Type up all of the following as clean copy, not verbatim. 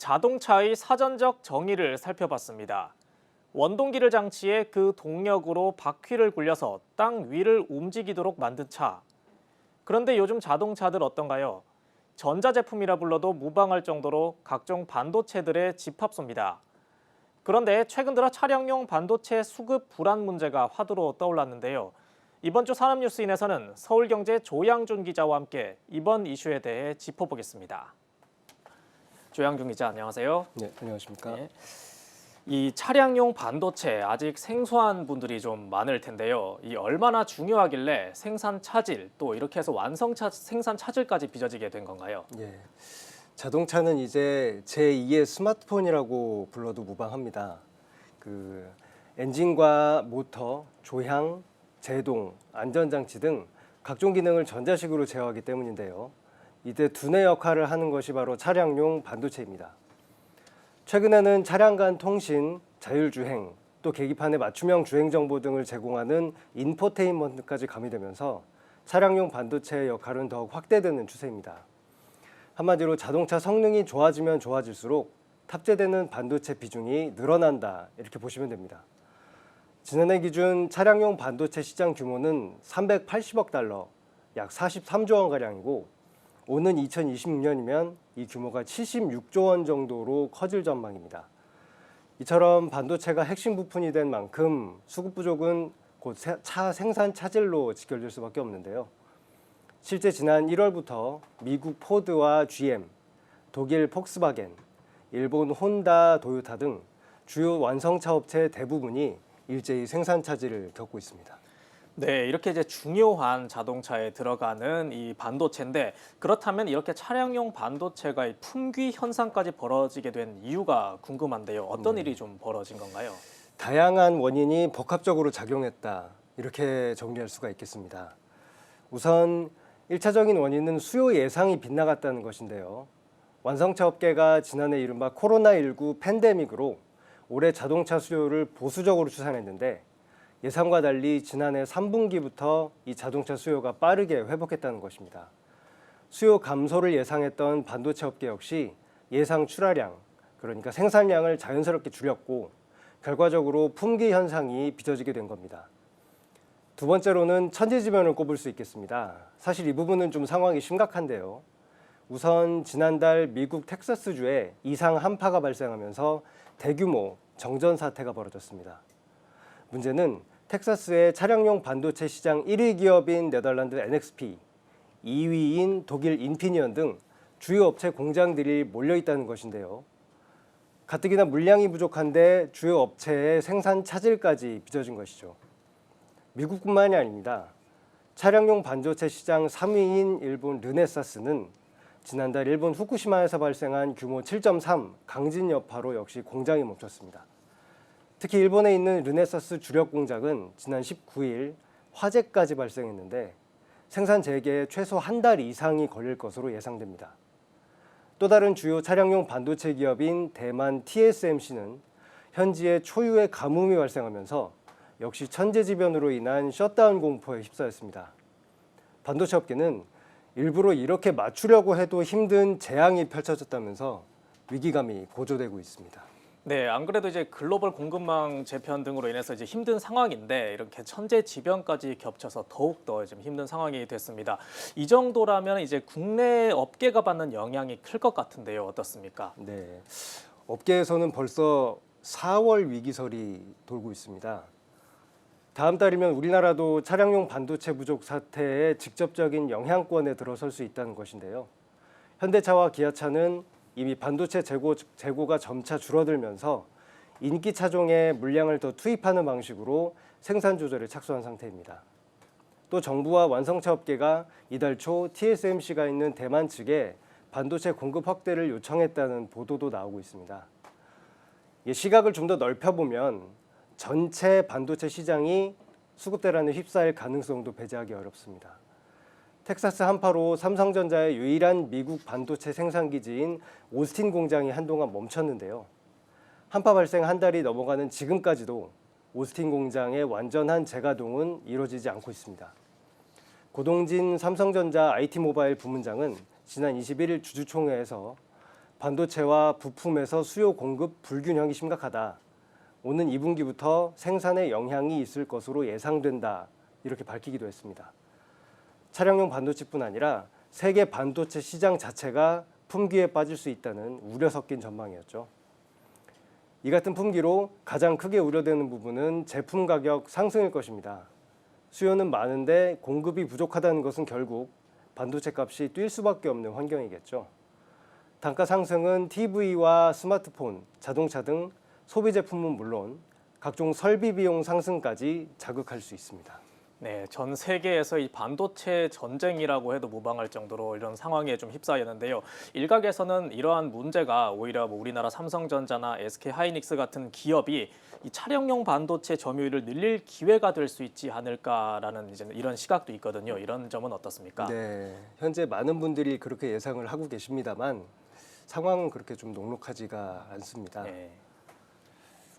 자동차의 사전적 정의를 살펴봤습니다. 원동기를 장치해 그 동력으로 바퀴를 굴려서 땅 위를 움직이도록 만든 차. 그런데 요즘 자동차들 어떤가요? 전자제품이라 불러도 무방할 정도로 각종 반도체들의 집합소입니다. 그런데 최근 들어 차량용 반도체 수급 불안 문제가 화두로 떠올랐는데요. 이번 주 산업뉴스인에서는 서울경제 조양준 기자와 함께 이번 이슈에 대해 짚어보겠습니다. 조양준 기자, 안녕하세요. 네, 안녕하십니까. 네. 이 차량용 반도체 아직 생소한 분들이 좀 많을 텐데요. 이 얼마나 중요하길래 생산 차질 또 이렇게 해서 생산 차질까지 빚어지게 된 건가요? 예, 자동차는 이제 제2의 스마트폰이라고 불러도 무방합니다. 엔진과 모터, 조향, 제동, 안전장치 등 각종 기능을 전자식으로 제어하기 때문인데요. 이때 두뇌 역할을 하는 것이 바로 차량용 반도체입니다. 최근에는 차량 간 통신, 자율주행, 또 계기판의 맞춤형 주행 정보 등을 제공하는 인포테인먼트까지 가미되면서 차량용 반도체의 역할은 더욱 확대되는 추세입니다. 한마디로 자동차 성능이 좋아지면 좋아질수록 탑재되는 반도체 비중이 늘어난다, 이렇게 보시면 됩니다. 지난해 기준 차량용 반도체 시장 규모는 380억 달러, 약 43조 원가량이고 오는 2026년이면 이 규모가 76조 원 정도로 커질 전망입니다. 이처럼 반도체가 핵심 부품이 된 만큼 수급 부족은 곧 차 생산 차질로 직결될 수밖에 없는데요. 실제 지난 1월부터 미국 포드와 GM, 독일 폭스바겐, 일본 혼다, 도요타 등 주요 완성차 업체 대부분이 일제히 생산 차질을 겪고 있습니다. 네, 이렇게 이제 중요한 자동차에 들어가는 이 반도체인데 그렇다면 이렇게 차량용 반도체가 이 품귀 현상까지 벌어지게 된 이유가 궁금한데요. 어떤 일이 좀 벌어진 건가요? 다양한 원인이 복합적으로 작용했다, 이렇게 정리할 수가 있겠습니다. 우선 1차적인 원인은 수요 예상이 빗나갔다는 것인데요. 완성차 업계가 지난해 이른바 코로나19 팬데믹으로 올해 자동차 수요를 보수적으로 추산했는데 예상과 달리 지난해 3분기부터 이 자동차 수요가 빠르게 회복했다는 것입니다. 수요 감소를 예상했던 반도체 업계 역시 예상 출하량, 그러니까 생산량을 자연스럽게 줄였고 결과적으로 품귀 현상이 빚어지게 된 겁니다. 두 번째로는 천재지변을 꼽을 수 있겠습니다. 사실 이 부분은 좀 상황이 심각한데요. 우선 지난달 미국 텍사스주에 이상 한파가 발생하면서 대규모 정전 사태가 벌어졌습니다. 문제는 텍사스의 차량용 반도체 시장 1위 기업인 네덜란드 NXP, 2위인 독일 인피니언 등 주요 업체 공장들이 몰려 있다는 것인데요. 가뜩이나 물량이 부족한데 주요 업체의 생산 차질까지 빚어진 것이죠. 미국뿐만이 아닙니다. 차량용 반도체 시장 3위인 일본 르네사스는 지난달 일본 후쿠시마에서 발생한 규모 7.3 강진 여파로 역시 공장이 멈췄습니다. 특히 일본에 있는 르네사스 주력 공장은 지난 19일 화재까지 발생했는데 생산 재개에 최소 한 달 이상이 걸릴 것으로 예상됩니다. 또 다른 주요 차량용 반도체 기업인 대만 TSMC는 현지에 초유의 가뭄이 발생하면서 역시 천재지변으로 인한 셧다운 공포에 휩싸였습니다. 반도체 업계는 일부러 이렇게 맞추려고 해도 힘든 재앙이 펼쳐졌다면서 위기감이 고조되고 있습니다. 네, 안 그래도 이제 글로벌 공급망 재편 등으로 인해서 이제 힘든 상황인데 이렇게 천재지변까지 겹쳐서 더욱더 좀 힘든 상황이 됐습니다. 이 정도라면 이제 국내 업계가 받는 영향이 클 것 같은데요. 어떻습니까? 네, 업계에서는 벌써 4월 위기설이 돌고 있습니다. 다음 달이면 우리나라도 차량용 반도체 부족 사태에 직접적인 영향권에 들어설 수 있다는 것인데요. 현대차와 기아차는 이미 반도체 재고가 점차 줄어들면서 인기 차종에 물량을 더 투입하는 방식으로 생산 조절에 착수한 상태입니다. 또 정부와 완성차 업계가 이달 초 TSMC가 있는 대만 측에 반도체 공급 확대를 요청했다는 보도도 나오고 있습니다. 시각을 좀 더 넓혀보면 전체 반도체 시장이 수급대란에 휩싸일 가능성도 배제하기 어렵습니다. 텍사스 한파로 삼성전자의 유일한 미국 반도체 생산 기지인 오스틴 공장이 한동안 멈췄는데요. 한파 발생 한 달이 넘어가는 지금까지도 오스틴 공장의 완전한 재가동은 이루어지지 않고 있습니다. 고동진 삼성전자 IT모바일 부문장은 지난 21일 주주총회에서 반도체와 부품에서 수요 공급 불균형이 심각하다. 오는 2분기부터 생산에 영향이 있을 것으로 예상된다. 이렇게 밝히기도 했습니다. 차량용 반도체뿐 아니라 세계 반도체 시장 자체가 품귀에 빠질 수 있다는 우려 섞인 전망이었죠. 이 같은 품귀로 가장 크게 우려되는 부분은 제품 가격 상승일 것입니다. 수요는 많은데 공급이 부족하다는 것은 결국 반도체 값이 뛸 수밖에 없는 환경이겠죠. 단가 상승은 TV와 스마트폰, 자동차 등 소비 제품은 물론 각종 설비 비용 상승까지 자극할 수 있습니다. 네, 전 세계에서 이 반도체 전쟁이라고 해도 무방할 정도로 이런 상황에 좀 휩싸였는데요. 일각에서는 이러한 문제가 오히려 우리나라 삼성전자나 SK하이닉스 같은 기업이 이 차량용 반도체 점유율을 늘릴 기회가 될 수 있지 않을까라는 이제 이런 시각도 있거든요. 이런 점은 어떻습니까? 네, 현재 많은 분들이 그렇게 예상을 하고 계십니다만 상황은 그렇게 좀 녹록하지가 않습니다. 네.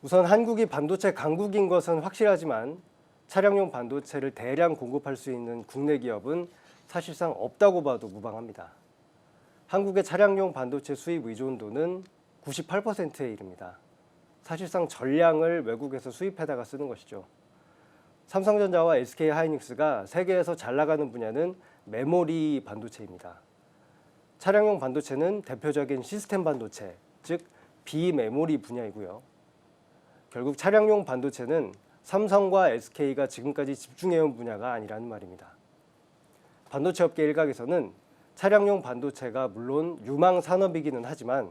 우선 한국이 반도체 강국인 것은 확실하지만 차량용 반도체를 대량 공급할 수 있는 국내 기업은 사실상 없다고 봐도 무방합니다. 한국의 차량용 반도체 수입 의존도는 98%에 이릅니다. 사실상 전량을 외국에서 수입해다가 쓰는 것이죠. 삼성전자와 SK하이닉스가 세계에서 잘 나가는 분야는 메모리 반도체입니다. 차량용 반도체는 대표적인 시스템 반도체, 즉 비메모리 분야이고요. 결국 차량용 반도체는 삼성과 SK가 지금까지 집중해온 분야가 아니라는 말입니다. 반도체 업계 일각에서는 차량용 반도체가 물론 유망 산업이기는 하지만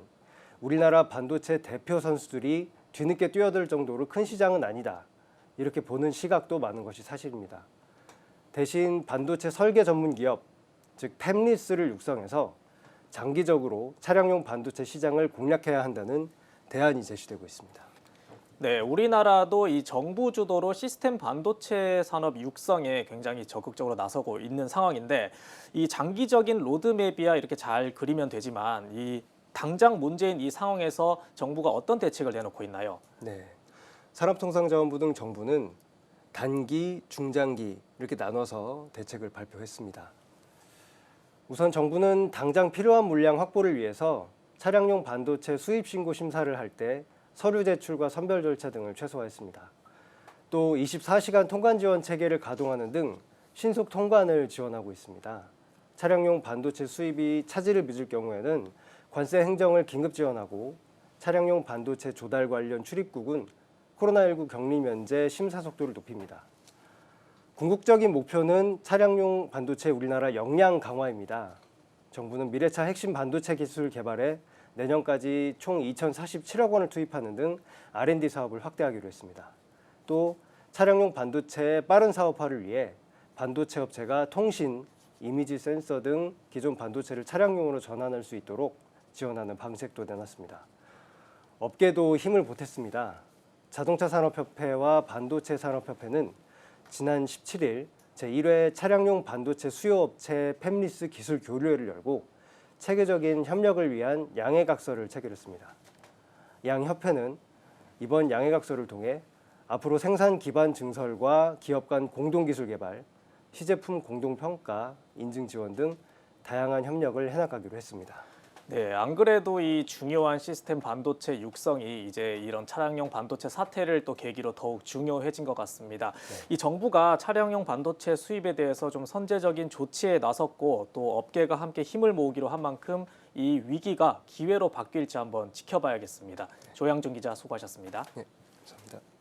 우리나라 반도체 대표 선수들이 뒤늦게 뛰어들 정도로 큰 시장은 아니다. 이렇게 보는 시각도 많은 것이 사실입니다. 대신 반도체 설계 전문 기업, 즉 팹리스를 육성해서 장기적으로 차량용 반도체 시장을 공략해야 한다는 대안이 제시되고 있습니다. 네, 우리나라도 이 정부 주도로 시스템 반도체 산업 육성에 굉장히 적극적으로 나서고 있는 상황인데 이 장기적인 로드맵이야 이렇게 잘 그리면 되지만 이 당장 문제인 이 상황에서 정부가 어떤 대책을 내놓고 있나요? 네, 산업통상자원부 등 정부는 단기, 중장기 이렇게 나눠서 대책을 발표했습니다. 우선 정부는 당장 필요한 물량 확보를 위해서 차량용 반도체 수입 신고 심사를 할 때 서류 제출과 선별 절차 등을 최소화했습니다. 또 24시간 통관 지원 체계를 가동하는 등 신속 통관을 지원하고 있습니다. 차량용 반도체 수입이 차질을 빚을 경우에는 관세 행정을 긴급 지원하고 차량용 반도체 조달 관련 출입국은 코로나19 격리 면제 심사 속도를 높입니다. 궁극적인 목표는 차량용 반도체 우리나라 역량 강화입니다. 정부는 미래차 핵심 반도체 기술 개발에 내년까지 총 2,047억 원을 투입하는 등 R&D 사업을 확대하기로 했습니다. 또 차량용 반도체의 빠른 사업화를 위해 반도체 업체가 통신, 이미지 센서 등 기존 반도체를 차량용으로 전환할 수 있도록 지원하는 방책도 내놨습니다. 업계도 힘을 보탰습니다. 자동차 산업협회와 반도체 산업협회는 지난 17일 제1회 차량용 반도체 수요업체 팹리스 기술 교류회를 열고 체계적인 협력을 위한 양해각서를 체결했습니다. 양 협회는 이번 양해각서를 통해 앞으로 생산 기반 증설과 기업 간 공동 기술 개발, 시제품 공동 평가, 인증 지원 등 다양한 협력을 해나가기로 했습니다. 네, 안 그래도 이 중요한 시스템 반도체 육성이 이제 이런 차량용 반도체 사태를 또 계기로 더욱 중요해진 것 같습니다. 네. 이 정부가 차량용 반도체 수입에 대해서 좀 선제적인 조치에 나섰고 또 업계가 함께 힘을 모으기로 한 만큼 이 위기가 기회로 바뀔지 한번 지켜봐야겠습니다. 조양준 기자 수고하셨습니다. 네, 감사합니다.